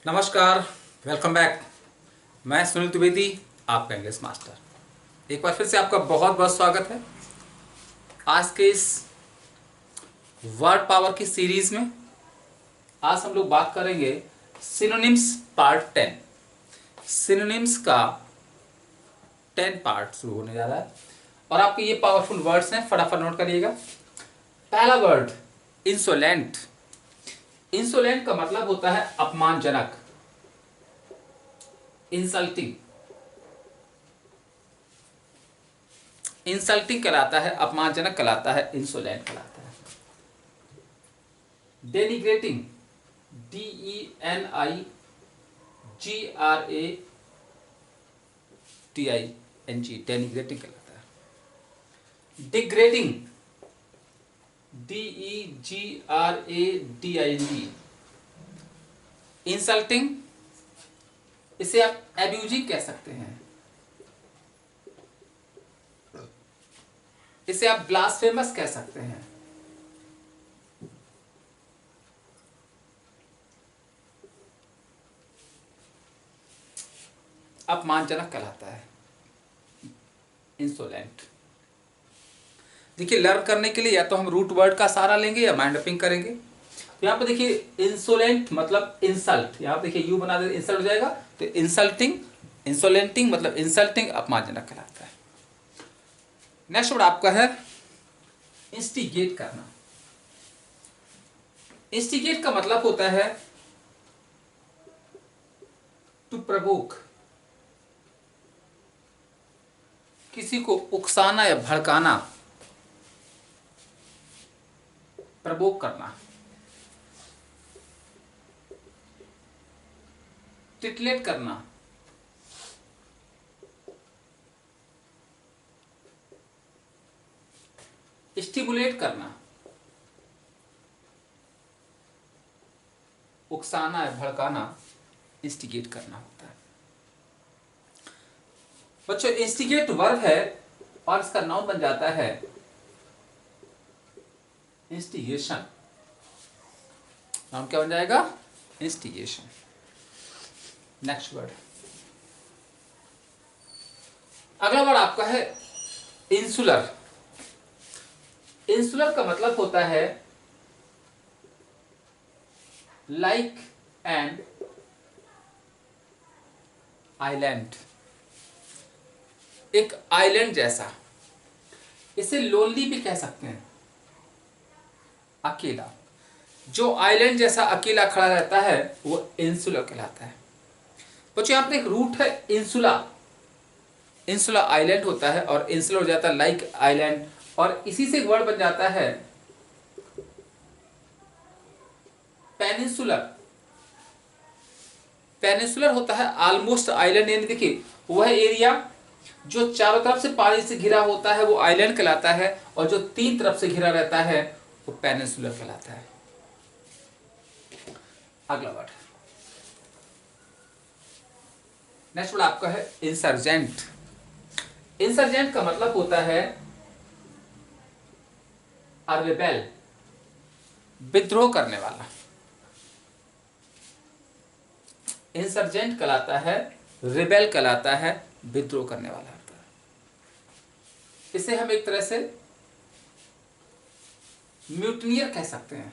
नमस्कार, welcome back. मैं सुनील द्विवेदी, आपका इंग्लिश मास्टर। एक बार फिर से आपका बहुत बहुत स्वागत है आज के इस वर्ड पावर की सीरीज में। आज हम लोग बात करेंगे सिनोनिम्स पार्ट 10। सिनोनिम्स का 10 पार्ट शुरू होने जा रहा है और आपके ये पावरफुल वर्ड्स हैं, फटाफट नोट करिएगा। पहला वर्ड इंसोलेंट। इंसोलेंट का मतलब होता है अपमानजनक, इंसल्टिंग। इंसल्टिंग कहलाता है, अपमानजनक कहलाता है, इंसोलेंट कहलाता है। डेनिग्रेटिंग, DENIGRATING, डेनिग्रेटिंग कहलाता है। Degrading, DEGRADING, insulting. इसे आप एब्यूजिंग कह सकते हैं, इसे आप ब्लास्फेमस कह सकते हैं। अपमानजनक कहलाता है, इंसोलेंट। देखिए, लर्न करने के लिए या तो हम रूट वर्ड का सहारा लेंगे या माइंड मैपिंग करेंगे। यहाँ पे देखिए इंसोलेंट मतलब इंसल्ट, यहाँ पे देखिए यू बना दे, इंसल्ट हो जाएगा, तो इंसल्टिंग, इंसोलेंटिंग मतलब इंसल्टिंग, अपमानजनक कहलाता है। नेक्स्ट वर्ड आपका है इंस्टिगेट करना। इंस्टिगेट का मतलब होता है टू प्रवोक, किसी को उकसाना या भड़काना, प्रवोक करना। टिटलेट करना, स्टिमुलेट करना, उकसाना या भड़काना, इंस्टिगेट करना होता है। बच्चों, इंस्टिगेट वर्ब है और इसका नाउन बन जाता है इंस्टिगेशन। नाउन क्या बन जाएगा? इंस्टिगेशन। नेक्स्ट वर्ड, अगला वर्ड आपका है इंसुलर। इंसुलर का मतलब होता है लाइक एंड आइलैंड, एक आइलैंड जैसा। इसे लोनली भी कह सकते हैं, अकेला। जो आइलैंड जैसा अकेला खड़ा रहता है वो इंसुलर कहलाता है। बच्चों, यहां पर एक रूट है इंसुला। इंसुला आइलैंड होता है और इंसुलर हो जाता है लाइक आइलैंड, और इसी से एक वर्ड बन जाता है पेनिनसुलर। पेनिनसुलर होता है ऑलमोस्ट आइलैंड, यानी देखिए वह एरिया जो चारों तरफ से पानी से घिरा होता है वो आइलैंड कहलाता है, और जो तीन तरफ से घिरा रहता है वो पेनिनसुलर कहलाता है। अगला वर्ड, नेक्स्ट वर्ड आपका है इंसर्जेंट। इंसर्जेंट का मतलब होता है रेबेल, विद्रोह करने वाला। इंसर्जेंट कहलाता है, रिबेल कहलाता है, विद्रोह करने वाला होता है। इसे हम एक तरह से म्यूटनियर कह सकते हैं।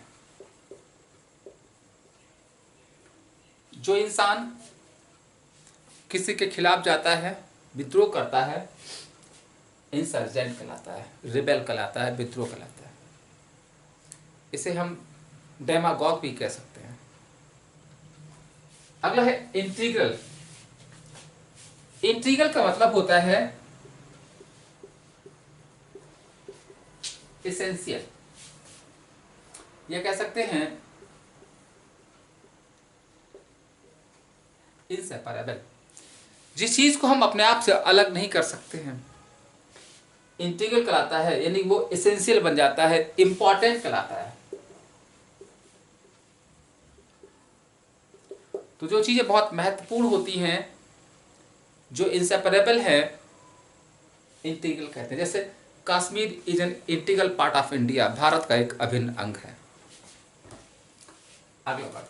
जो इंसान किसी के खिलाफ जाता है, विद्रोह करता है, इंसर्जेंट कहलाता है, रिबेल कहलाता है, विद्रोह कहलाता है। इसे हम डेमागॉग भी कह सकते हैं। अगला है इंटीग्रल। इंटीग्रल का मतलब होता है एसेंशियल, यह कह सकते हैं इनसेपरेबल। जिस चीज को हम अपने आप से अलग नहीं कर सकते हैं, इंटीग्रल कहलाता है, यानी वो एसेंशियल बन जाता है, इंपॉर्टेंट कहलाता है। तो जो चीजें बहुत महत्वपूर्ण होती हैं, जो इंसेपरेबल है, इंटीग्रल कहते हैं। जैसे Kashmir is an integral part of India, Bharat का एक अभिन्न अंग है। अगला वर्ड,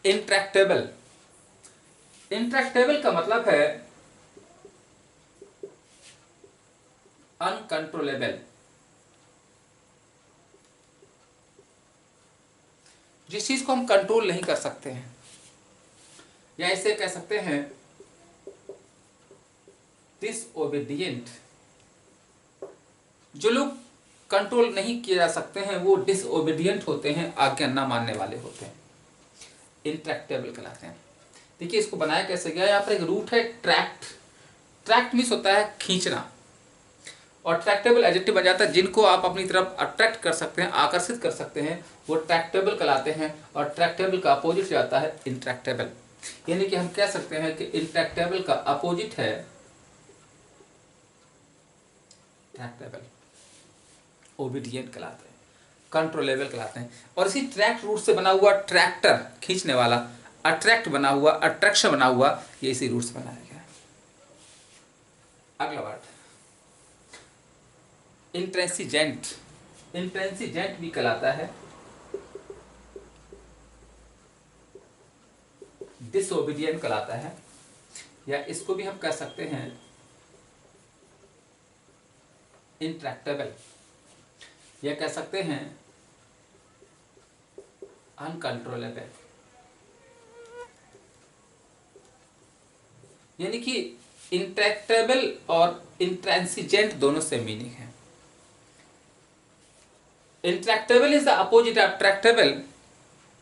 इंट्रैक्टेबल। इंट्रैक्टेबल का मतलब है अनकंट्रोलेबल, जिस चीज को हम कंट्रोल नहीं कर सकते हैं, या इसे कह सकते हैं डिसओबीडियंट। जो लोग कंट्रोल नहीं किए जा सकते हैं वो डिसओबीडियंट होते हैं, आज्ञा न मानने वाले होते हैं, इंट्रैक्टेबल कहलाते हैं। देखिए इसको बनाया कैसे गया, यहाँ पर एक रूट है ट्रैक्ट। ट्रैक्ट मीन्स होता है खींचना, और ट्रैक्टेबल एडजेक्टिव बन जाता है जिनको आप अपनी तरफ अट्रैक्ट कर सकते हैं, आकर्षित कर सकते हैं, वो ट्रैक्टेबल कहलाते हैं। और ट्रैक्टेबल का अपोजिट जाता है इंट्रैक्टेबल। यानी कि हम कह सकते हैं कि इंट्रैक्टेबल का अपोजिट है ट्रैक्टेबल। ओबीडियंट कहलाते हैं, कंट्रोलेबल कहलाते हैं। और इसी ट्रैक्ट रूट से बना हुआ ट्रैक्टर खींचने वाला, अट्रैक्ट बना हुआ, अट्रैक्शन बना हुआ, ये इसी रूट से बनाया गया है। अगला वर्ड इंट्रेंसिजेंट। इंट्रेंसिजेंट भी कहलाता है डिसओबीडियंट कहलाता है, या इसको भी हम कह सकते हैं इंट्रैक्टेबल, या कह सकते हैं अनकंट्रोलेबल। यानी कि इंट्रैक्टेबल और इंट्रांसिजेंट दोनों से मीनिंग है। Intractable is the opposite of tractable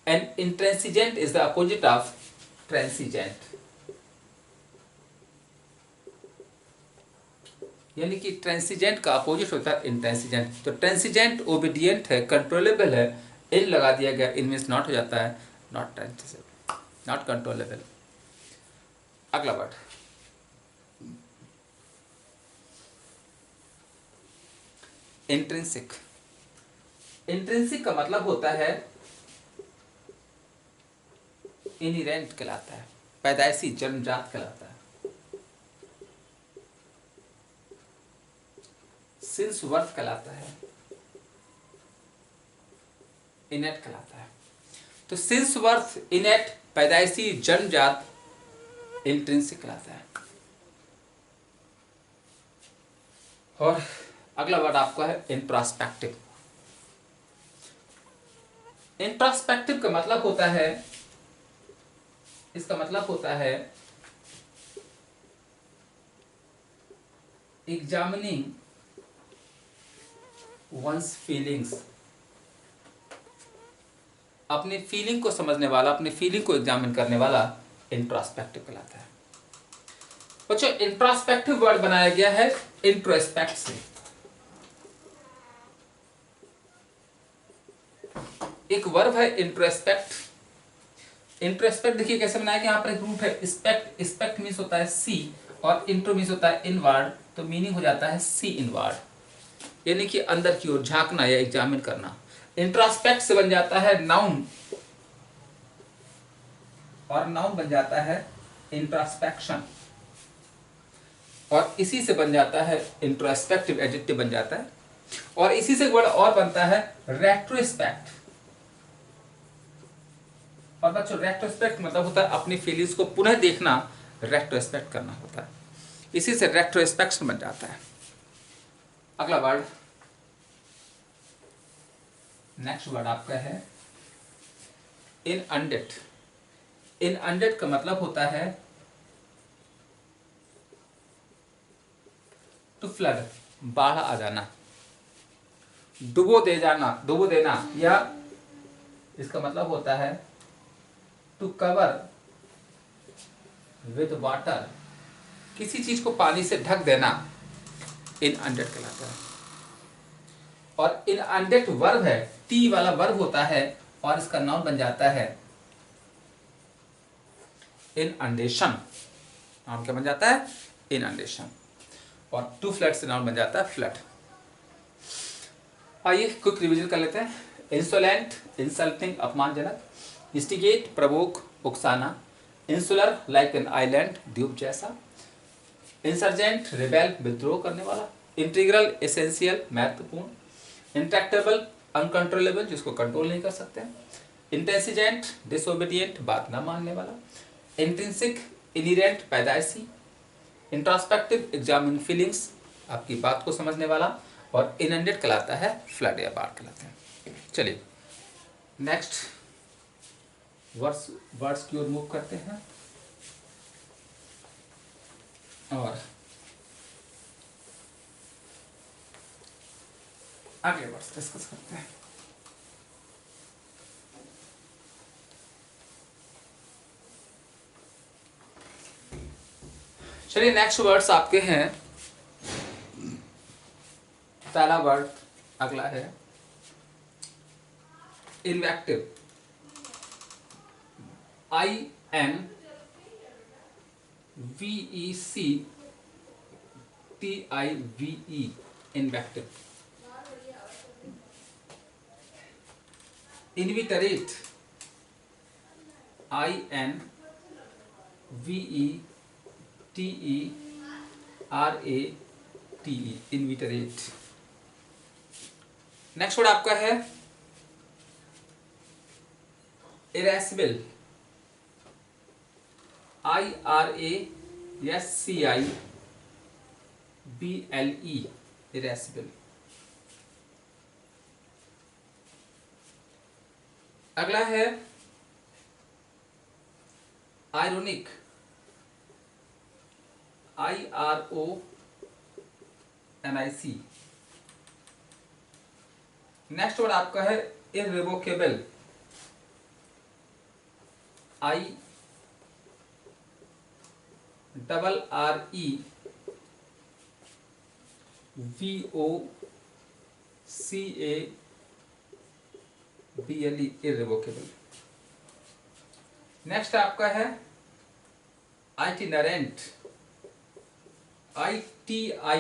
and intransigent is the opposite of transigent. यानी कि ट्रांसिजेंट का अपोजिट होता है इंट्रांसिजेंट। तो ट्रांसिजेंट ओबीडियंट है, कंट्रोलेबल है, इन लगा दिया गया, इन मीन्स नॉट हो जाता है, नॉट ट्रांसिजेंट, नॉट कंट्रोलेबल। अगला वर्ड इंट्रिंसिक। इंट्रिंसिक का मतलब होता है इनहेरेंट कहलाता है, पैदाइशी, जन्मजात कहलाता है। सिंस वर्थ कहलाता है, इनेट कहलाता है। तो सिंस वर्थ, इनेट, पैदाइशी, जन्मजात, इंट्रिंसिक कहलाता है। और अगला वर्ड आपका है इंट्रोस्पेक्टिव। इंट्रोस्पेक्टिव का मतलब होता है, इसका मतलब होता है एग्जामिनिंग वंस फीलिंग्स। अपनी फीलिंग को समझने वाला, अपनी फीलिंग को एग्जामिन करने वाला इंट्रोस्पेक्टिव कहलाता है। बच्चों इंट्रोस्पेक्टिव वर्ड बनाया गया है इंट्रोस्पेक्ट से। एक वर्ब है इंट्रोस्पेक्ट। इंट्रोस्पेक्ट देखिए कैसे बनाया गया, यहाँ पर एक रूट है स्पेक्ट। स्पेक्ट मीन्स होता है सी, और इंट्रो मीन्स होता है इनवर्ड, तो मीनिंग हो जाता है सी इनवर्ड, यानी कि अंदर की ओर झांकना या एग्जामिन करना। इंट्रोस्पेक्ट से बन जाता है नाउन, और नाउन बन जाता है इंट्रोस्पेक्शन, और इसी से बन जाता है इंट्रोस्पेक्टिव, एडजेक्टिव बन जाता है। और इसी से वर्ड और बनता है रेट्रोस्पेक्ट। और बच्चों रेट्रोस्पेक्ट मतलब होता है अपनी फीलिंग्स को पुनः देखना, रेट्रोस्पेक्ट करना होता है, इसी से रेट्रोस्पेक्शन बन जाता है। अगला वर्ड, नेक्स्ट वर्ड आपका है इनअंडेड। इनअंडेड का मतलब होता है टू फ्लड, बाढ़ आ जाना, डुबो दे जाना, डुबो देना, या इसका मतलब होता है टू कवर विद वाटर, किसी चीज को पानी से ढक देना, इनअंडेड कहलाता है। और इनअंडेड वर्ब है, टी वाला वर्ब होता है, और इसका नाउन बन जाता है इनअंडेशन। नाउन क्या बन जाता है? इनअंडेशन। और टू फ्लड से नाउन बन जाता है फ्लड। आइए क्विक रिवीजन कर लेते हैं। इंसोलेंट, इंसल्टिंग, अपमानजनक। इंस्टिगेट, प्रवोक, उकसाना। इंसुलर, लाइक एन आइलैंड, द्वीप जैसा। इंसर्जेंट, रिबेल, विद्रोह करने वाला। इंटीग्रल, एसेंशियल, महत्वपूर्ण। इंट्रैक्टेबल, अनकंट्रोलेबल, जिसको कंट्रोल नहीं कर सकते। इंटेंसिजेंट डिसोबीडियंट, बात ना मानने वाला। इंट्रिंसिक इनहेरेंट पैदाइशी। इंट्रोस्पेक्टिव एग्जामिन फीलिंग्स, आपकी बात को समझने वाला। और इनंडेड कहलाता है फ्लड या बाढ़ कहलाते हैं। चलिए नेक्स्ट वर्ड्स की ओर मूव करते हैं और आगे वर्ड्स डिस्कस करते हैं। चलिए नेक्स्ट वर्ड्स आपके हैं। पहला वर्ड अगला है इन्वेक्टिव। INVECTIVE, इन्वेक्टिव। इन्विटरेट, INVETERATE, इन्विटरेट। नेक्स्ट वर्ड आपका है इरेसिबल। IRASCIBLE, इरेसिबल। अगला है आयरोनिक। IRONIC। नेक्स्ट वर्ड आपका है इररिवोकेबल। IRREVOCABLE, irrevocable. नेक्स्ट आपका है आइटिनरेंट। ITINERANT,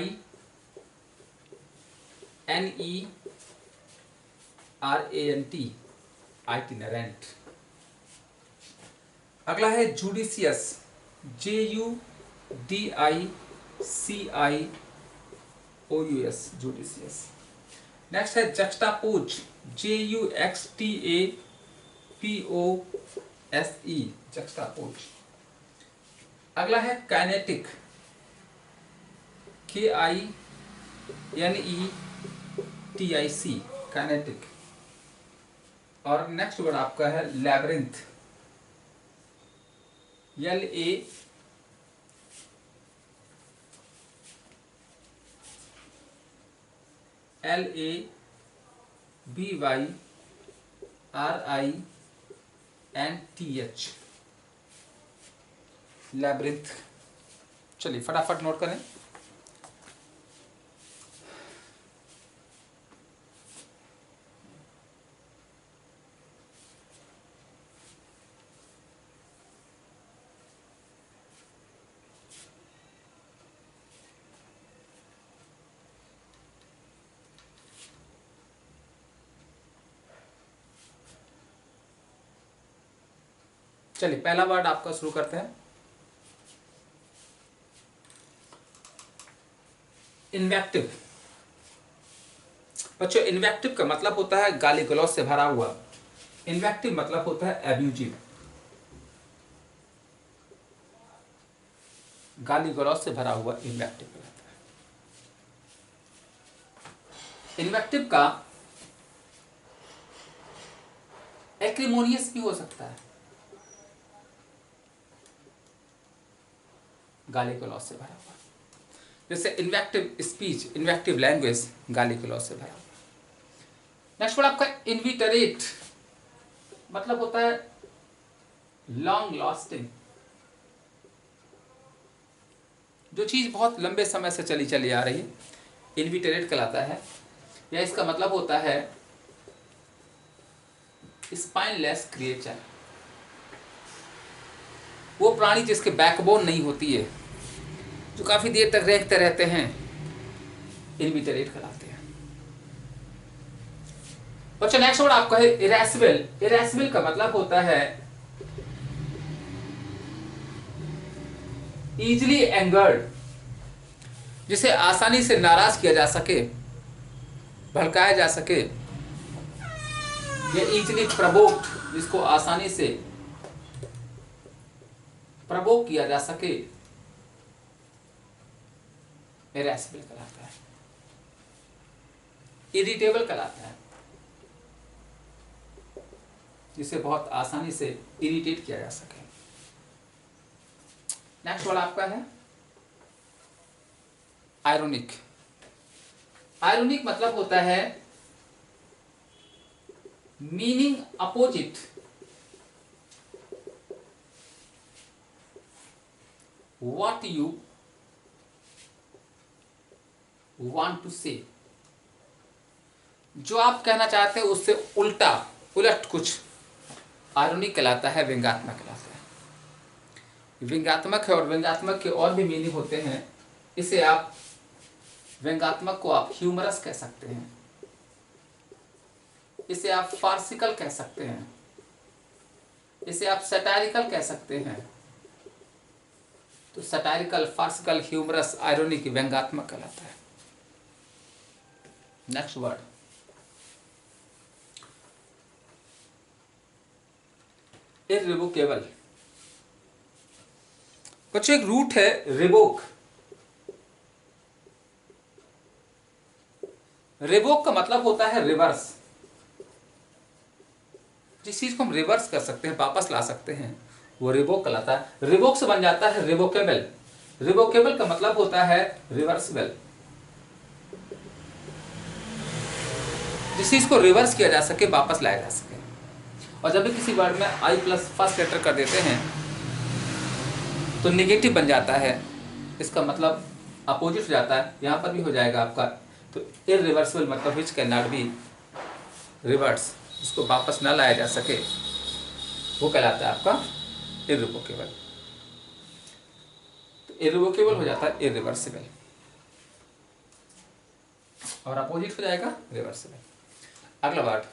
आइटिनरेंट। अगला है जुडिशियस। JUDICIOUS, judicious. नेक्स्ट है जक्स्टापोज। JUXTAPOSE, juxtapose. अगला है काइनेटिक। KINETIC, kinetic. और नेक्स्ट वर्ड आपका है लैब्रिंथ। LABYRINTH, labyrinth. चलिए फटाफट नोट करें। चलिए पहला वर्ड आपका शुरू करते हैं। इन्वेक्टिव। बच्चों इन्वेक्टिव का मतलब होता है गाली गलौज से भरा हुआ। इन्वेक्टिव मतलब होता है एब्यूजिव, गाली गलौज से भरा हुआ इन्वेक्टिव कहलाता है। इन्वेक्टिव का एक्रिमोनियस भी हो सकता है, गाली गलौज से भरा हुआ। जैसे इन्वेक्टिव स्पीच, इन्वेक्टिव लैंग्वेज, गाली गलौज से भरा हुआ। नेक्स्ट वर्ड आपका इन्विटरेट, मतलब होता है लॉन्ग लास्टिंग, जो चीज बहुत लंबे समय से चली आ रही है, इन्विटरेट कहलाता है। या इसका मतलब होता है स्पाइनलेस क्रिएचर, वो प्राणी जिसके बैकबोन नहीं होती है, जो काफी देर तक रेंगते रहते हैं, इन्विटरेट कहलाते हैं। बच्चों नेक्स्ट वर्ड आपका है इरेसिबल। इरेसिबल का मतलब होता है इजिली एंगर्ड, जिसे आसानी से नाराज किया जा सके, भड़काया जा सके, या इजिली प्रवोक्ड, जिसको आसानी से प्रवोक किया जा सके, इरेस्पेबल कहलाता है, इरिटेबल कहलाता है, जिसे बहुत आसानी से इरिटेट किया जा सके। नेक्स्ट वर्ड आपका है आयरोनिक। आयरोनिक मतलब होता है meaning opposite what you want to say। जो आप कहना चाहते हैं उससे उल्टा, उलट कुछ आयरोनिक कहलाता है, व्यंग्यात्मक कहलाता है। व्यंग्यात्मक है और व्यंग्यात्मक के और भी मीनिंग होते हैं। इसे आप व्यंग्यात्मक को आप ह्यूमरस कह सकते हैं, इसे आप फार्सिकल कह सकते हैं, इसे आप सटायरिकल कह सकते हैं। तो सटायरिकल, फार्सिकल, ह्यूमरस, आयरोनिक, व्यंग्यात्मक कहलाता है। Next word irrevocable. बच्चों एक रूट है रिवोक। रिवोक का मतलब होता है रिवर्स। जिस चीज को हम रिवर्स कर सकते हैं, वापस ला सकते हैं, वो रिवोक कहलाता है। रिवोक से बन जाता है रिवोकेबल। रिवोकेबल का मतलब होता है रिवर्सिबल। जिस चीज को रिवर्स किया जा सके, वापस लाया जा सके। और जब भी किसी वर्ड में आई प्लस फर्स्ट लेटर कर देते हैं तो निगेटिव बन जाता है, इसका मतलब अपोजिट हो जाता है। यहाँ पर भी हो जाएगा आपका। तो इररिवर्सिबल मतलब which can not be reverse, इसको वापस ना लाया जा सके, वो कहलाता है आपका इररिवोकेबल। तो इररिवोकेबल हो जाता है इररिवर्सिबल और अपोजिट हो जाएगा रिवर्सिबल। अगला वर्ड,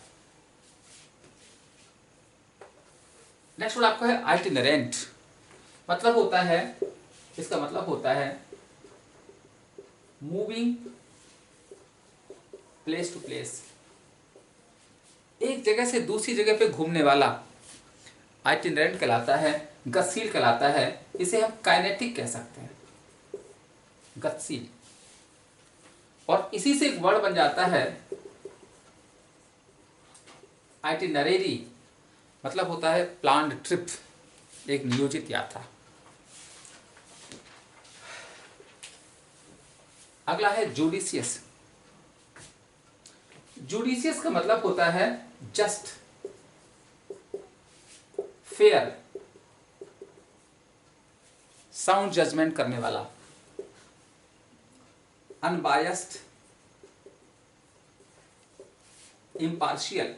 नेक्स्ट वर्ड आपका है आइटिनरेंट। मतलब होता है, इसका मतलब होता है मूविंग प्लेस टू प्लेस, एक जगह से दूसरी जगह पे घूमने वाला आइटिनरेंट कहलाता है, गतिशील कहलाता है। इसे हम काइनेटिक कह सकते हैं, गतिशील। और इसी से एक वर्ड बन जाता है आइटिनरेरी। मतलब होता है प्लान्ड ट्रिप, एक नियोजित यात्रा। अगला है जुडिशियस। जुडिशियस का मतलब होता है जस्ट, फेयर, साउंड जजमेंट करने वाला, unbiased, impartial,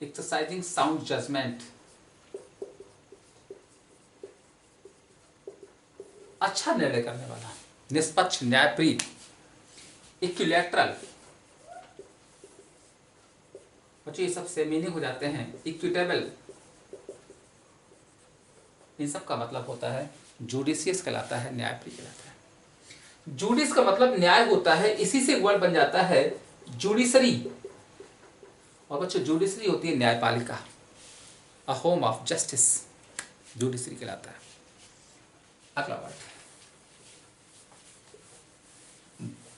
exercising sound judgement, अच्छा निर्णय करने वाला, निष्पक्ष, न्यायप्रिय, इक्विलैटरल। बच्चों ये सब से मीनिंग हो जाते हैं। इक्विटेबल, इन सब का मतलब होता है जुडिशियस कहलाता है, न्यायप्रिय कहलाता है। जुडिस का मतलब न्याय होता है, इसी से वर्ड बन जाता है जुडिशरी। और बच्चों जुडिशरी होती है न्यायपालिका, a home of justice, judiciary कहलाता है। अगला वर्ड,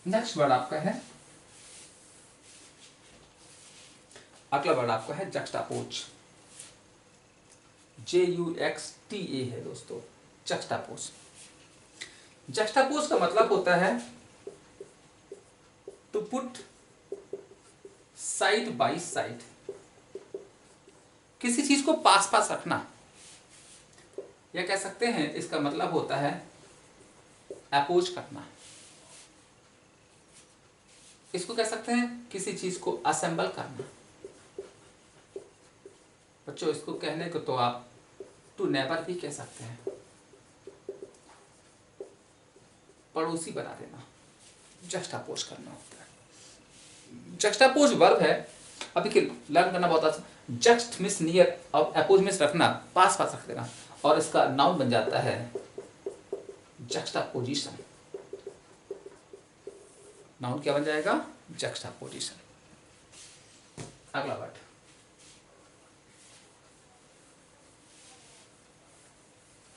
नेक्स्ट वर्ड आपका है, अगला वर्ड आपका है जक्स्टापोज। JUXTA है दोस्तों, जक्स्टापोज। जक्स्टापोज का मतलब होता है to put side by side, किसी चीज को पास पास रखना, या कह सकते हैं इसका मतलब होता है अपोज करना। इसको कह सकते हैं किसी चीज को असेंबल करना। बच्चों इसको कहने को तो आप टू नेबर भी कह सकते हैं, पड़ोसी बना देना, जक्स्टापोज करना होता है। जक्स्टापोज वर्ब है, अभी के लर्न करना बहुत आसान। जक्स्ट मिस नियर और अपोज मिस रखना, पास पास रख देना, और इसका नाउन बन जाता है जक्स्टापोजिशन। नाउन क्या बन जाएगा? जक्स्टापोजिशन। अगला वर्ड,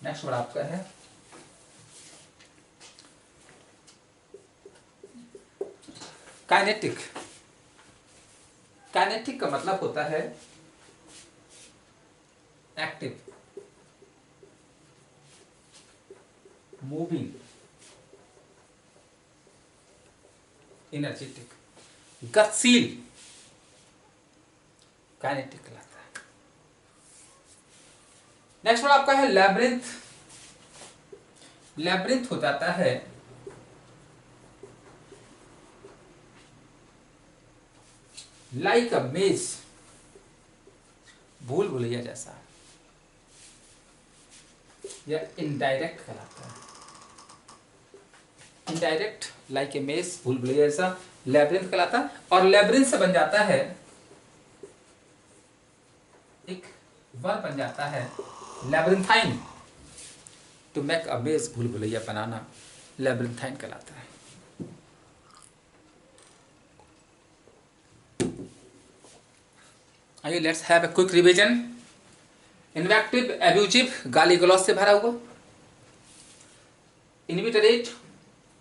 नेक्स्ट वर्ड आपका है काइनेटिक। काइनेटिक का मतलब होता है एक्टिव, मूविंग, एनर्जेटिक, गतिशील, काइनेटिक कहलाता है। नेक्स्ट वर्ड आपका है लैब्रिंथ। लैब्रिंथ हो जाता है लाइक अ मेज, भूल भुलैया जैसा, या इनडायरेक्ट कहलाता है। इनडायरेक्ट, लाइक ए मेज, भूल भुलैया जैसा, लैब्रिंथ कहलाता है। और लैब्रिंथ से बन जाता है एक वर्ब बन जाता है लैब्रिंथाइन, टू मेक अ मेज, भूल भुलैया बनाना, लैब्रिंथाइन कहलाता है। आइए let's have a quick revision. Invective, abusive, गाली गलौज से भरा हुआ। इनविटरेट,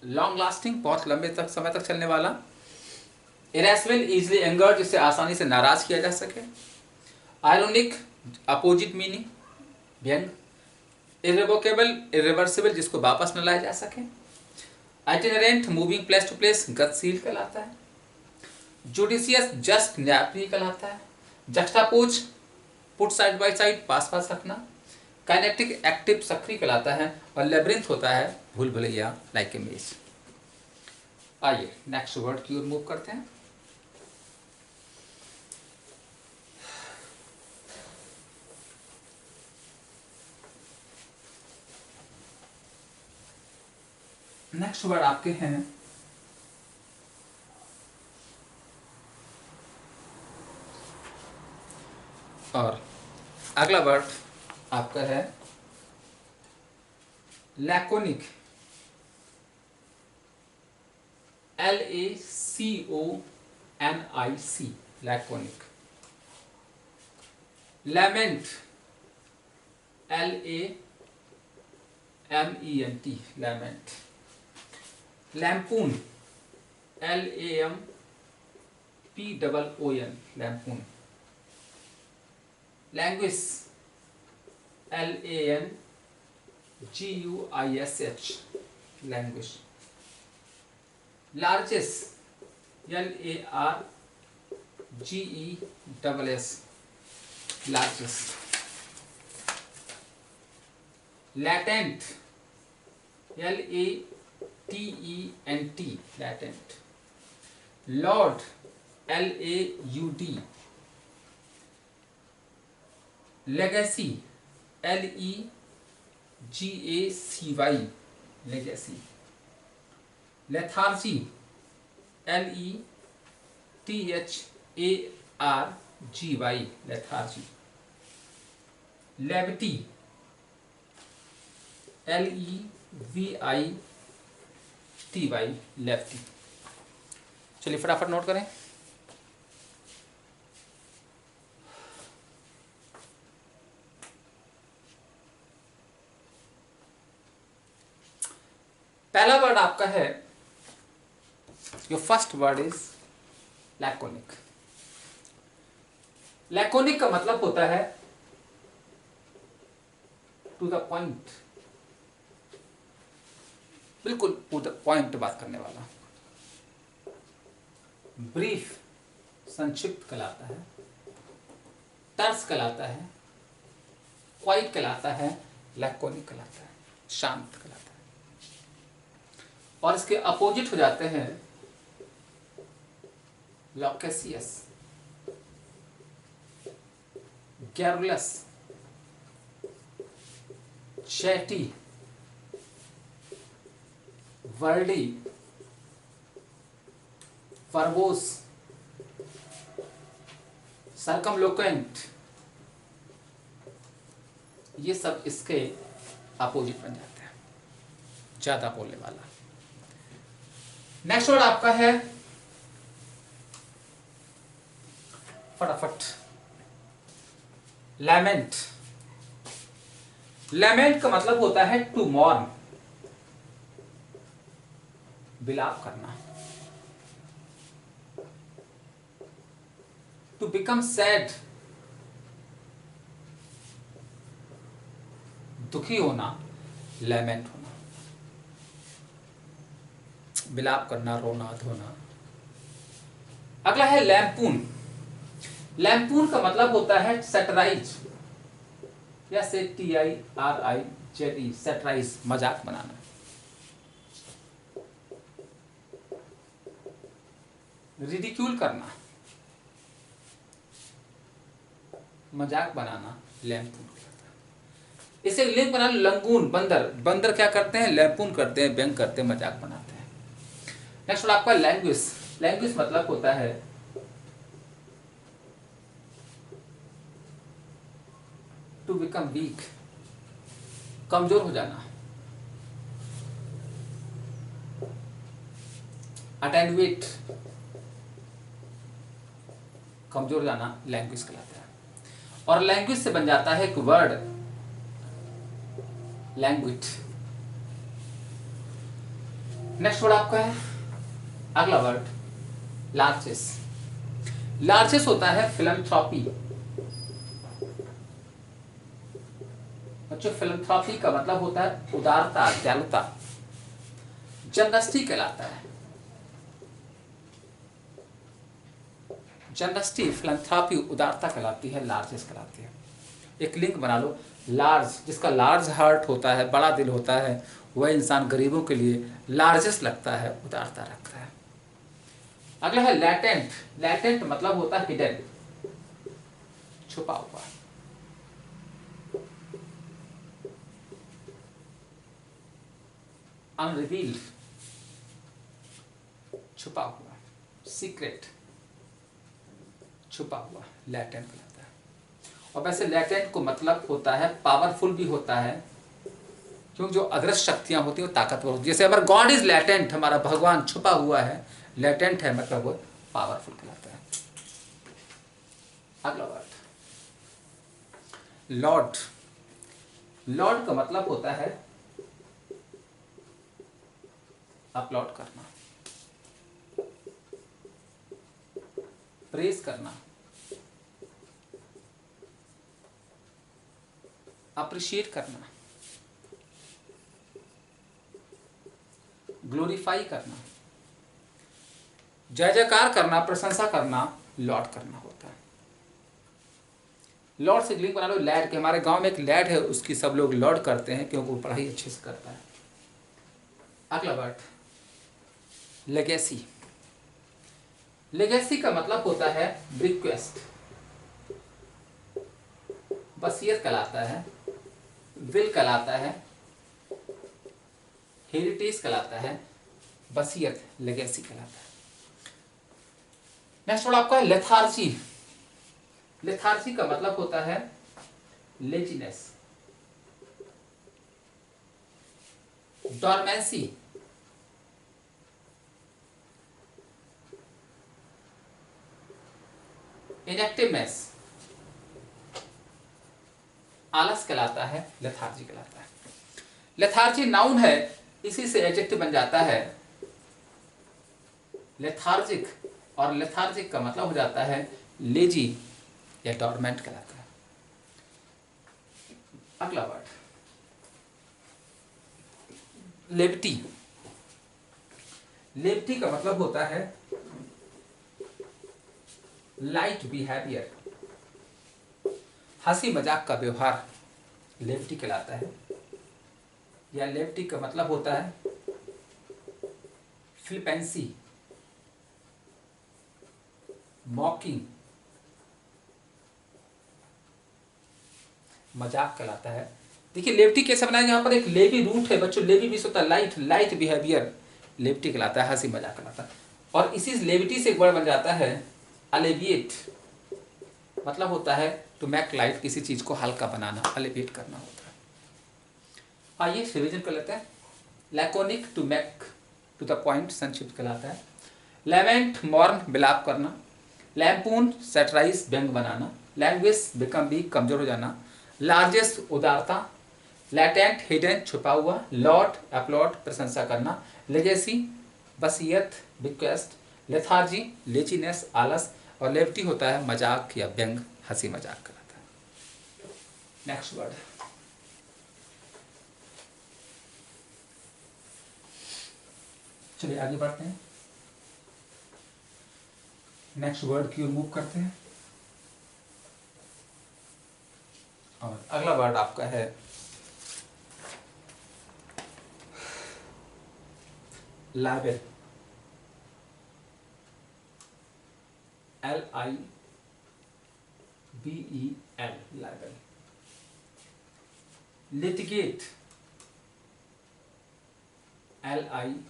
लॉन्ग लास्टिंग, बहुत लंबे तक समय तक चलने वाला। इरेस्वेल, इजिली एंगर्ड, जिससे आसानी से नाराज किया जा सके। आयरोनिक, अपोजिट मीनिंग, व्यंग। इर्रेवोकेबल, इरिवर्सिबल, जिसको वापस न लाया जा सके। Itinerant, moving place to place, गतिशील कहलाता है। जुडिशियस, जस्ट, न्यायप्रिय कहलाता है। Juxtapose, put side by side, पास पास रखना। काइनेटिक, एक्टिव, सक्रिय कहलाता है। और लेब्रिंथ होता है भूल भुलैया, लाइक ए मेज। आइए नेक्स्ट वर्ड की ओर मूव करते हैं। नेक्स्ट वर्ड आपके हैं और अगला वर्ड आपका है laconic. LACONIC, laconic. Lament, LAMENT, lament. लैम्पून, LAMPOON, लैम्पून। Languish, LANGUISH, languish. Largest, LARGESS, largest. Latent, LATENT, latent. Lord, LAUD। Legacy, LEGACY, legacy. Lethargy, LETHARGY, lethargy. Levity, LEVITY, lefty. चलिए फटाफट नोट करें। पहला वर्ड आपका है, your first word is laconic. Laconic का मतलब होता है टू द पॉइंट, बिल्कुल टू द पॉइंट बात करने वाला। ब्रीफ, संक्षिप्त कहलाता है। टर्स कहलाता है। क्वाइट कहलाता है। लैकोनिक कहलाता है, शांत कहलाता है। और इसके अपोजिट हो जाते हैं लॉकेसियस, गैरुलस, चैटी, वर्डी, वर्बोस, सर्कमलोक्वेंट, ये सब इसके अपोजिट बन जाते हैं, ज्यादा बोलने वाला। नेक्स्ट वर्ड आपका है फटाफट लैमेंट। लैमेंट का मतलब होता है टू मॉर्न, विलाप करना। टू बिकम सैड, दुखी होना, लैमेंट होना, विलाप करना, रोना धोना। अगला है लैम्पून। लैम्पून का मतलब होता है सैटराइज, या से TIRIZE, सैटराइज, मजाक बनाना। रिडिक्यूल करना, मजाक बनाना, लैम्पून। इसे लिंक बना लो लंगून, बंदर। बंदर क्या करते हैं? लैम्पून करते हैं, व्यंग करते हैं, मजाक बनाते हैं। नेक्स्ट आपका लैंग्वेज। लैंग्वेज मतलब होता है टू बिकम वीक, कमजोर हो जाना। अटेन्युएट, कमजोर जाना, लैंग्वेज कहलाता है। और लैंग्वेज से बन जाता है एक वर्ड, लैंग्वेज। नेक्स्ट वर्ड आपका है अगला वर्ड लार्जेस। लार्जेस होता है फिलैंथ्रोपी। बच्चों फिलैंथ्रोपी का मतलब होता है उदारता, दयालुता। जनरसिटी कहलाता है। जनरसिटी, फिलैंथ्रोपी, उदारता कहलाती है, लार्जेस कहलाती है। एक लिंक बना लो, लार्ज, जिसका लार्ज हार्ट होता है, बड़ा दिल होता है, वह इंसान गरीबों के लिए लार्जेस्ट लगता है, उदारता रखता है। अगला है लैटेंट। लैटेंट मतलब होता है हिडन, छुपा हुआ। अनरिवील्ड, छुपा हुआ। सीक्रेट, छुपा हुआ, लैटेंट कहलाता है। और वैसे लैटेंट को मतलब होता है पावरफुल भी होता है, क्योंकि जो अदृश्य शक्तियां होती हैं वो ताकतवर होती है। जैसे हमारा गॉड इज लैटेंट, हमारा भगवान छुपा हुआ है, लैटेंट है मतलब वो पावरफुल कहलाता है। अगला वर्ड लॉर्ड। लॉर्ड का मतलब होता है अपलॉड करना, प्रेज करना, अप्रिशिएट करना, ग्लोरीफाई करना, जय जयकार करना, प्रशंसा करना, लॉर्ड करना होता है। लॉर्ड से लिंक बना लो लैड के। हमारे गांव में एक लैड है, उसकी सब लोग लॉर्ड करते हैं क्योंकि वो पढ़ाई अच्छे से करता है। अगला वर्ड लेगेसी। लेगेसी का मतलब होता है रिक्वेस्ट, वसीयत कहलाता है, विल कहलाता है, हेरिटेज कहलाता है, वसीयत लेगेसी कहलाता है। नेक्स्ट वर्ड आपका है लेथार्जी। लेथार्जी का मतलब होता है लेजीनेस, डॉर्मेंसी, इनएक्टिवनेस, आलस कहलाता है, लेथार्जी कहलाता है। लेथार्जी नाउन है, इसी से एडजेक्टिव बन जाता है लेथार्जिक, और लेथार्जिक का मतलब हो जाता है लेजी या डॉर्मेंट कहलाता है। अगला वर्ड लेविटी। लेविटी का मतलब होता है लाइट बिहेवियर, हंसी मजाक का व्यवहार, लेविटी कहलाता है। या लेविटी का मतलब होता है फ्लिपेंसी, मॉकिंग, मजाक कहलाता है। देखिए लेविटी कैसे बनाएंगे, यहाँ पर एक लेवी रूट है बच्चों, लेवी भी होता है लाइट, लाइट बिहेवियर, लेविटी कहलाता है, हंसी मजाक कहलाता है। और इसी लेविटी से एक वर्ड बन जाता है अलेविएट, मतलब होता है टू मेक लाइट, किसी चीज को हल्का बनाना, अलेविएट करना होता है। आइए रिवीजन कर लेते हैं। Laconic, to make to the point संक्षिप्त कहलाता है। लेमेंट मॉर्न विलाप करना, लैम्पून सैटराइज व्यंग बनाना, लैंग्वेज बिकम वीक कमजोर हो जाना, लार्जेस्ट उदारता, लैटेंट हिडन छुपा हुआ, लॉट अपलॉट प्रशंसा करना, लेगेसी वसीयत बिक्वेस्ट, लेथार्जी लेजीनेस आलस, और लेविटी होता है मजाक या व्यंग हंसी मजाक कराता है। नेक्स्ट वर्ड चलिए आगे बढ़ते हैं, नेक्स्ट वर्ड की ओर मूव करते हैं। और अगला वर्ड आपका है libel, LIBEL, libel. Litigate, LITIGATE,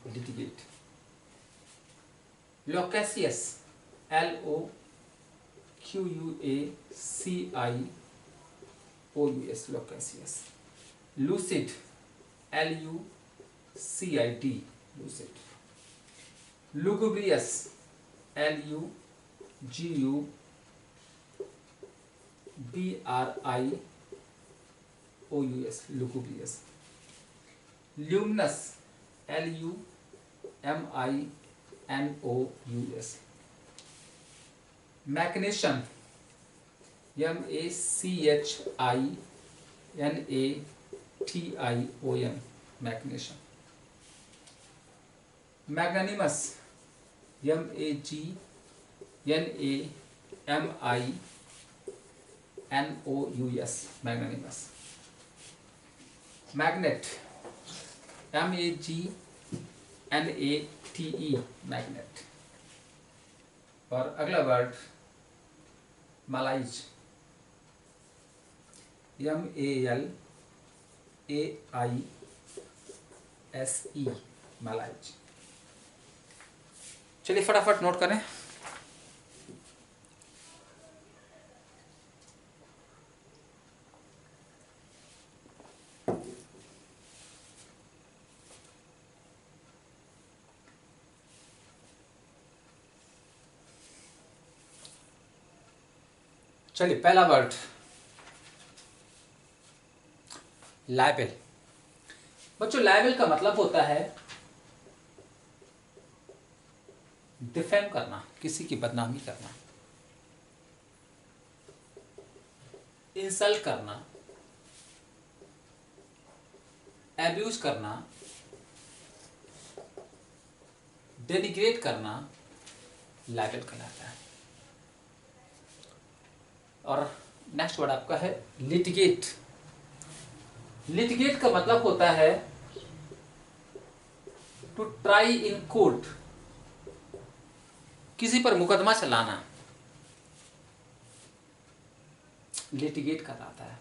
litigate. Loquacious, LOQUACIOUS, loquacious. Lucid, LUCID, lucid. Lugubrious, LUGUBRIOUS, lugubrious. Luminous, LUMINOUS। Machination, MACHINATION, machination. Magnanimous, MAGNAMINOUS, magnanimous. Magnate, MAGNATE, magnate. और अगला वर्ड मलाइज, MALAISE, मलाइज। चलिए फटाफट नोट करें। चलिए पहला वर्ड लाइबल। बच्चों liable का मतलब होता है डिफेम करना, किसी की बदनामी करना, इंसल्ट करना, एब्यूज करना, डेनिग्रेट करना, लाइबल कहलाता है। और नेक्स्ट वर्ड आपका है लिटिगेट। लिटिगेट का मतलब होता है टू ट्राई इन कोर्ट, किसी पर मुकदमा चलाना, लिटिगेट कहलाता है।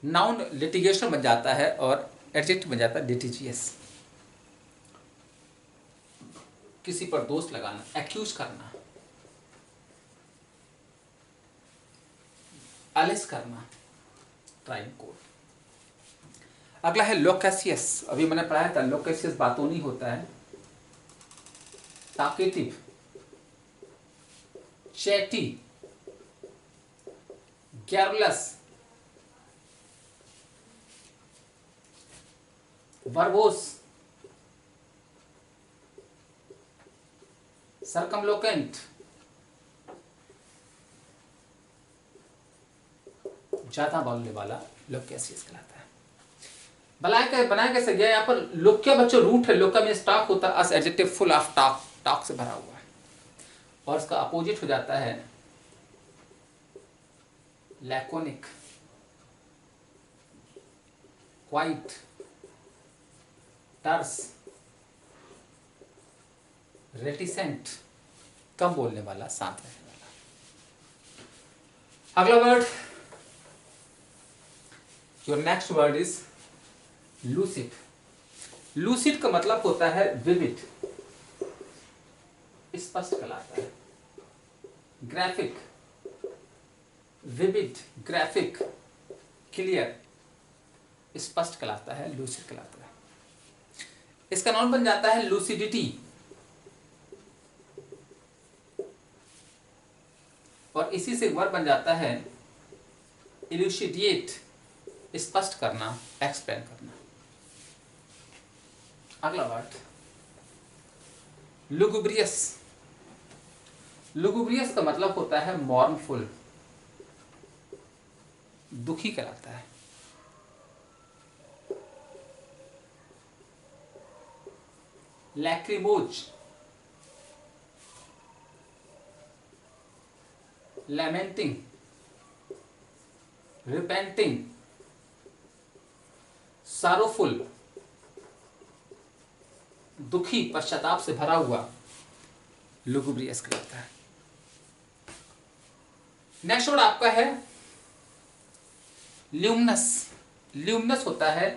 नाउन लिटिगेशन बन जाता है और एडजेक्टिव बन जाता है लिटिजियस, किसी पर दोष लगाना, एक्यूज करना, अलिस करना, ट्राई इन कोर्ट। अगला है लोकेशियस। अभी मैंने पढ़ाया था लोकेशियस बातोनी होता है, टाकेटिव, चैटी, कैरलेस, वर्बोस, सर्कमलोकेंट, ज्यादा बोलने वाला लोकेशियस कहलाता है। बनाया कैसे गया यहाँ पर? लोक्या बच्चों रूट है, लोक्या में स्टॉक होता है, as adjective full of talk, talk से भरा हुआ है, और इसका अपोजिट हो जाता है लैकोनिक, क्वाइट, टर्स, रेटिसेंट, कम बोलने वाला, शांत रहने वाला। अगला word, your next word is lucid. Lucid का मतलब होता है विविड, स्पष्ट कहलाता है, ग्राफिक, विविड, ग्राफिक, क्लियर, स्पष्ट कहलाता है, लूसिड कहलाता है। इसका नाउन बन जाता है लूसिडिटी, और इसी से वर्ब बन जाता है इल्यूसिडिएट, स्पष्ट करना, एक्सप्लेन करना। अगला वर्ड लुगुब्रियस। लुगुब्रियस का मतलब होता है मॉर्नफुल, दुखी कहलाता है। लैक्रिमोज, लैमेंटिंग, रिपेंटिंग, सारोफुल, दुखी, पश्चाताप से भरा हुआ, लुगुब्रियस कहलाता है। नेक्स्ट वर्ड आपका है ल्यूमिनस। ल्यूमिनस होता है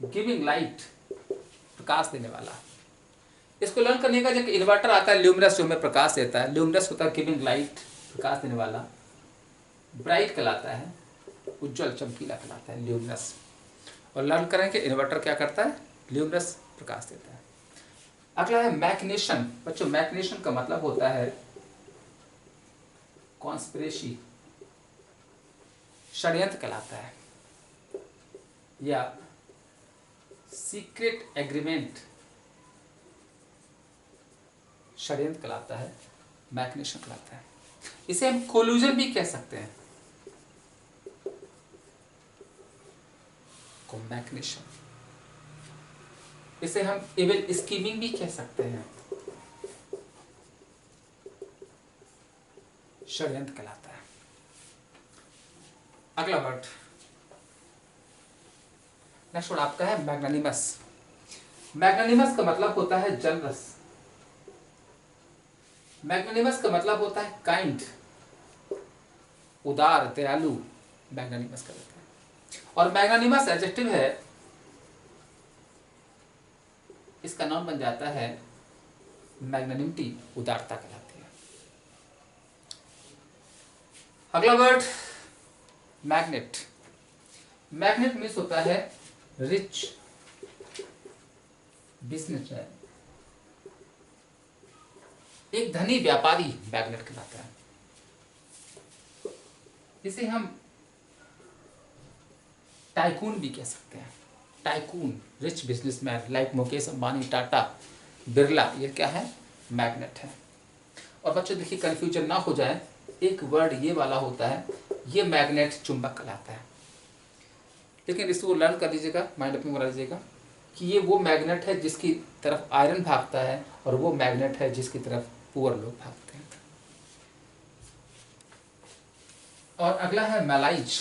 गिविंग लाइट, प्रकाश देने वाला। इसको लर्न करने का जब इन्वर्टर आता है ल्यूमिनस, जो हमें प्रकाश देता है, ल्यूमिनस होता है गिविंग लाइट, प्रकाश देने वाला। ब्राइट कहलाता है, उज्जवल, चमकीला कहलाता है ल्यूमिनस। और लर्न करें कि इन्वर्टर क्या करता है, ल्यूमिनस प्रकाश देता है। अगला है मैग्नेशन। बच्चों मैग्नेशन का मतलब होता है कॉन्स्पिरेसी, षड्यंत्र कहलाता है, या सीक्रेट एग्रीमेंट, षड्यंत्र कहलाता है, मैग्नेशन कहलाता है। इसे हम कोल्यूजन भी कह सकते हैं, मैग्नेशन। इसे हम इविल स्कीमिंग भी कह सकते हैं, षड्यंत्र कहलाता है। अगला वर्ड, नेक्स्ट वर्ड आपका है मैग्नानिमस। मैग्नानिमस का मतलब होता है जनरस। मैग्नानिमस का मतलब होता है काइंड, उदार, दयालु, मैग्नानिमस का होता है। और मैग्नानिमस एडजेक्टिव है, इसका नाउन बन जाता है मैग्नानिमिटी, उदारता कहलाती है। अगला वर्ड मैग्नेट। मैग्नेट मीन्स होता है रिच, बिजनेसमैन, एक धनी व्यापारी मैग्नेट कहलाता है। इसे हम टाइकून भी कह सकते हैं, tycoon, rich businessman, like Mukesh Ambani, Tata, Birla, ये क्या है, मैग्नेट है। और बच्चों देखिए कंफ्यूजन ना हो जाए, एक वर्ड ये वाला होता है, ये मैग्नेट चुंबक कहलाता है। लेकिन इसको लर्न कर दीजिएगा, माइंड अपने बना लीजिएगा कि ये वो मैग्नेट है जिसकी तरफ आयरन भागता है, और वो मैग्नेट है जिसकी तरफ पुअर लोग भागते हैं। और अगला है मैलाइज।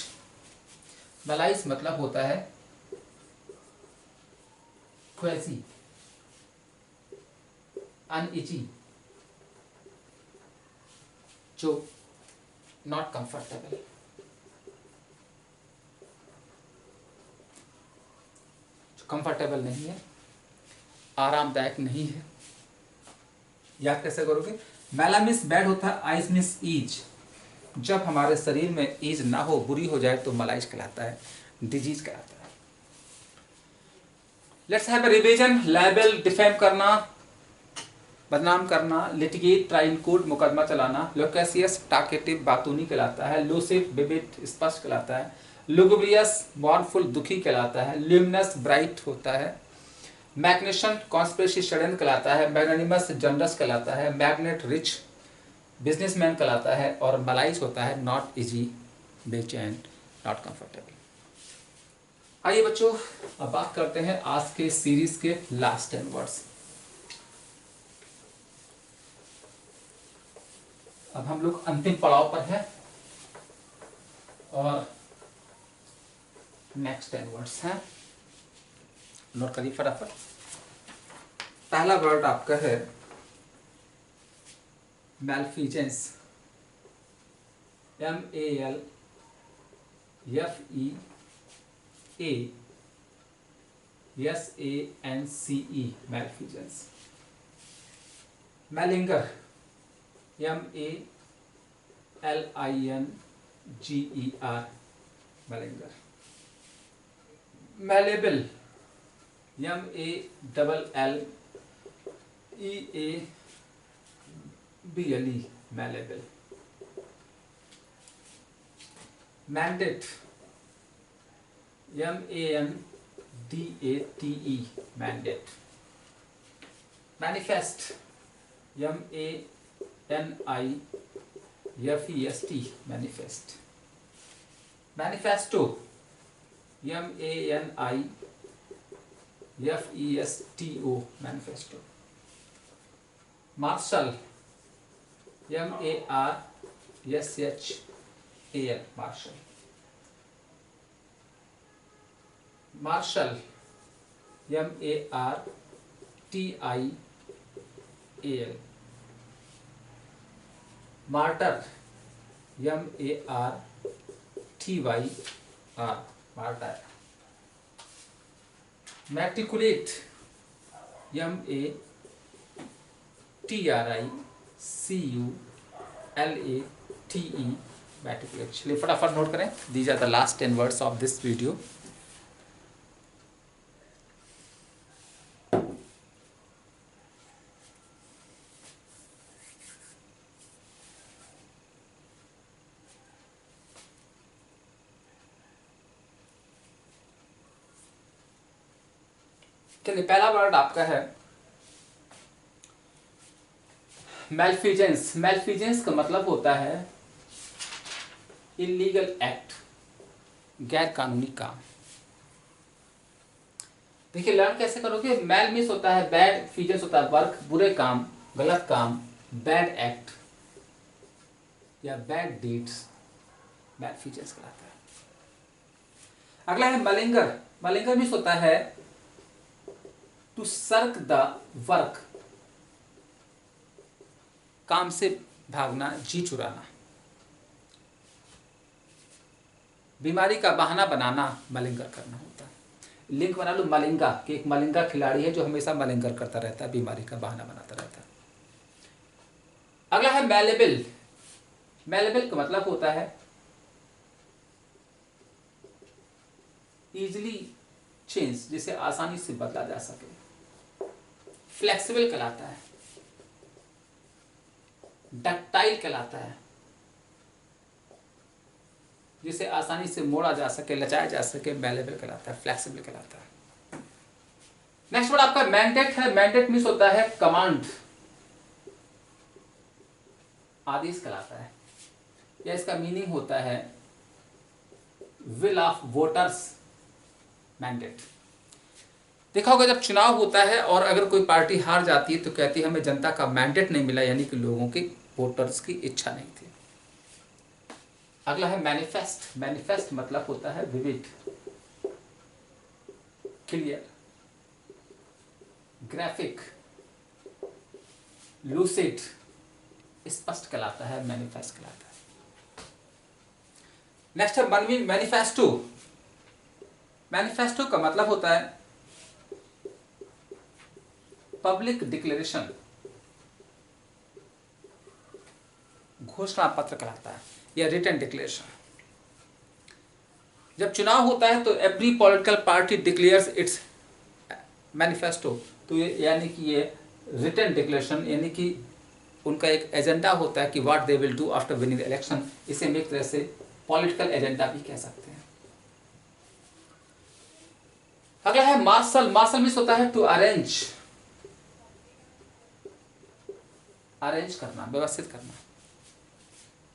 मैलाइज मतलब होता है क्वेजी, अनइजी, जो नॉट कंफर्टेबल, जो कंफर्टेबल नहीं है, आरामदायक नहीं है। याद कैसे करोगे, मैला मिस बैड होता है, आइज मिस ईज, जब हमारे शरीर में ईज ना हो, बुरी हो जाए तो मलाइज कहलाता है, डिजीज कहलाता है। Let's have a revision. Liable, defame करना, बदनाम करना, लिटिगेट, ट्राई इन कोर्ट, मुकदमा चलाना। लोकेसियस, टाकेटिव, बातूनी कहलाता है। लूसिड, विविड, स्पष्ट कहलाता है। लुगुब्रियस, मॉर्नफुल, दुखी कहलाता है। ल्यूमिनस, ब्राइट होता है। मैग्नेशन, कॉन्स्पिरेसी, षड्यंत्र कहलाता है। मैग्नानिमस, जनरस कहलाता है। मैग्नेट, रिच, बिजनेसमैन कहलाता है। और मलाइज होता है नॉट इजी, बेचैन, नॉट कंफर्टेबल। आइए बच्चों अब बात करते हैं आज के सीरीज के लास्ट 10 वर्ड्स। अब हम लोग अंतिम पड़ाव पर हैं और नेक्स्ट 10 वर्ड्स हैं, नोट करिए फटाफट। पहला वर्ड आपका है मैलफिजेंस, MELFEASANCE, मैलफिजेंस। मैलिंगर, MALINGER, L-I-N-G-E-R, मैलेंगर। Malleable, M-A-L-L-E-A-B-L-E, malleable. Mandate, M-A-N-D-A-T-E, mandate. Manifest, M-A-N-I-F-E-S-T, manifest. Manifesto, M-A-N-I-F-E-S-T-O, manifesto. Martial, M-A-R-S-H-A-L, martial. Martial, M-A-R-T-I-A-L। Martyr, M-A-R-T-Y-R, martyr. Matriculate, M-A-T-R-I-C-U-L-A-T-E, matriculate. चलिए फटाफट नोट करें, these are the last 10 words of this video. चलिए पहला word आपका है मैलफिजेंस। मैलफिजेंस का मतलब होता है इलीगल एक्ट, गैर कानूनी काम। देखिए लर्न कैसे करोगे। मैल मिस होता है बैड, फिजेंस होता है वर्क, बुरे काम, गलत काम, बैड एक्ट या बैड डीड्स, मैलफिजेंस कहलाता है। अगला है मलिंगर। मलिंगर मिस होता है टू सर्क द वर्क, काम से भागना, जी चुराना। बीमारी का बहाना बनाना मलिंगर करना होता है। लिंक बना लो मलिंगा कि एक मलिंगा खिलाड़ी है जो हमेशा मलिंगर करता रहता है, बीमारी का बहाना बनाता रहता है। अगला है मैलेबल। मैलेबल का मतलब होता है इजिली चेंज, जिसे आसानी से बदला जा सके। फ्लेक्सिबल कहलाता है। डक्टाइल कहलाता है, जिसे आसानी से मोड़ा जा सके, लचाया जा सके, मैलेबल कहलाता है, फ्लेक्सिबल कहलाता है। नेक्स्ट वर्ड आपका मैंडेट है। मैंडेट मीन्स होता है कमांड, आदेश कहलाता है, या इसका मीनिंग होता है विल ऑफ वोटर्स, मैंडेट। देखा होगा जब चुनाव होता है और अगर कोई पार्टी हार जाती है तो कहती है हमें जनता का मैंडेट नहीं मिला, यानी कि लोगों की, वोटर्स की इच्छा नहीं थी। अगला है मैनिफेस्ट। मैनिफेस्ट मतलब होता है विविड, क्लियर, ग्राफिक, लूसिड, स्पष्ट कहलाता है, मैनिफेस्ट कहलाता है। नेक्स्ट है मैनिफेस्टो। मैनिफेस्टो का मतलब होता है पब्लिक डिक्लेरेशन, घोषणा पत्र कहलाता है, या रिटन डिक्लेरेशन। जब चुनाव होता है तो every political party declares it's manifesto, तो यानी कि ये रिटन डिक्लेरेशन, यानी कि उनका एक एजेंडा होता है कि what they will do after winning election. इसे हम एक तरह से पॉलिटिकल एजेंडा भी कह सकते हैं। अगला है मार्शल। मार्शल मीन्स होता है टू अरेंज, अरेंज करना, व्यवस्थित करना,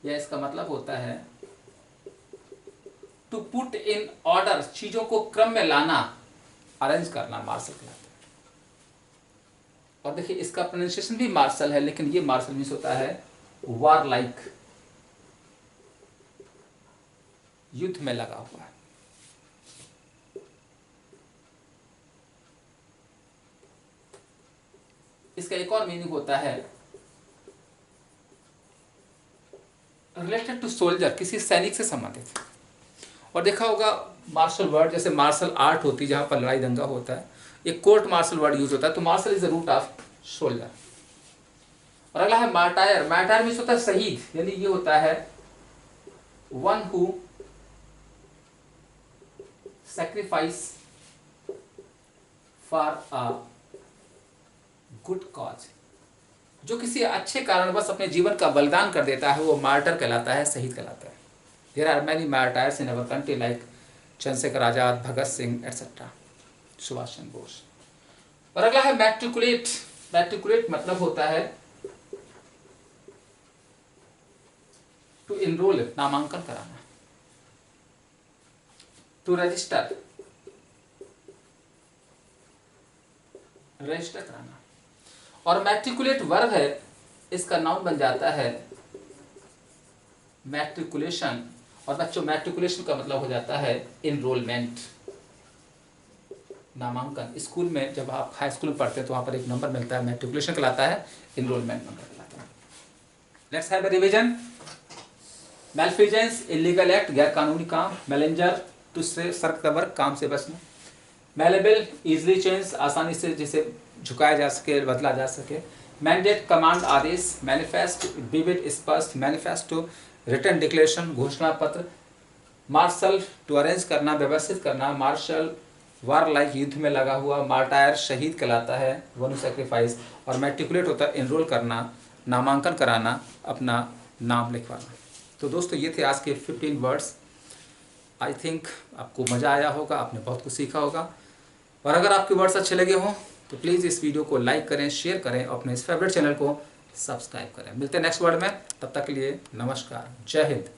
या इसका मतलब होता है टू पुट इन ऑर्डर, चीजों को क्रम में लाना, अरेंज करना, मार्शल कहलाता है। और देखिए इसका प्रोनाउंसिएशन भी मार्शल है, लेकिन ये मार्शल मीन्स होता है वार लाइक, युद्ध में लगा हुआ है। इसका एक और मीनिंग होता है रिलेटेड टू सोल्जर, किसी सैनिक से संबंधित। और देखा होगा मार्शल वर्ड, जैसे मार्शल आर्ट होती है जहां पर लड़ाई दंगा होता है, एक कोर्ट मार्शल वर्ड यूज होता है, तो martial is the root of soldier. और अगला है मार्टायर। मार्टायर मीन्स होता है शहीद, यानी ये होता है one who sacrifice for a good cause, जो किसी अच्छे कारणवश अपने जीवन का बलिदान कर देता है वो मार्टर कहलाता है, शहीद कहलाता है। There are many martyrs in our country like Chandrashekhar Azad, Bhagat Singh etcetera, Subhash Chandra Bose. और अगला है मैट्रिकुलेट। मैट्रिकुलेट मतलब होता है टू इनरोल, नामांकन कराना, टू रजिस्टर, रजिस्टर कराना। और मैट्रिकुलेट वर्ब है, इसका नाउन बन जाता है मैट्रिकुलेशन। और बच्चों मैट्रिकुलेशन का मतलब हो जाता है इनरोलमेंट, नामांकन। स्कूल में जब आप हाई स्कूल में पढ़ते हैं तो वहां पर एक नंबर मिलता है, मैट्रिकुलेशन कहलाता है, इनरोलमेंट नंबर कहलाता है। Let's have a revision. Malfeasance, illegal act, गैर कानूनी काम। मैलेंजर, टू से सर्क द वर्क, काम से बचना। मैलेबल, इजली चेंज, आसानी से जिसे झुकाया जा सके, बदला जा सके। मैंडेट, कमांड, आदेश। मैनिफेस्ट, विविड, स्पष्ट। मैनिफेस्टो, रिटन डिक्लेरेशन, घोषणा पत्र। मार्शल, टू अरेंज करना, व्यवस्थित करना। मार्शल, वार लाइक, युद्ध में लगा हुआ। मार्टायर, शहीद कहलाता है, वन हू सैक्रिफाइस। और मैट्रिकुलेट होता है इनरोल करना, नामांकन कराना, अपना नाम लिखवाना। तो दोस्तों ये थे आज के 15 वर्ड्स। आई थिंक आपको मज़ा आया होगा, आपने बहुत कुछ सीखा होगा। और अगर आपके वर्ड्स अच्छे लगे हों तो प्लीज़ इस वीडियो को लाइक करें, शेयर करें और अपने इस फेवरेट चैनल को सब्सक्राइब करें। मिलते हैं नेक्स्ट वर्ड में, तब तक के लिए नमस्कार, जय हिंद।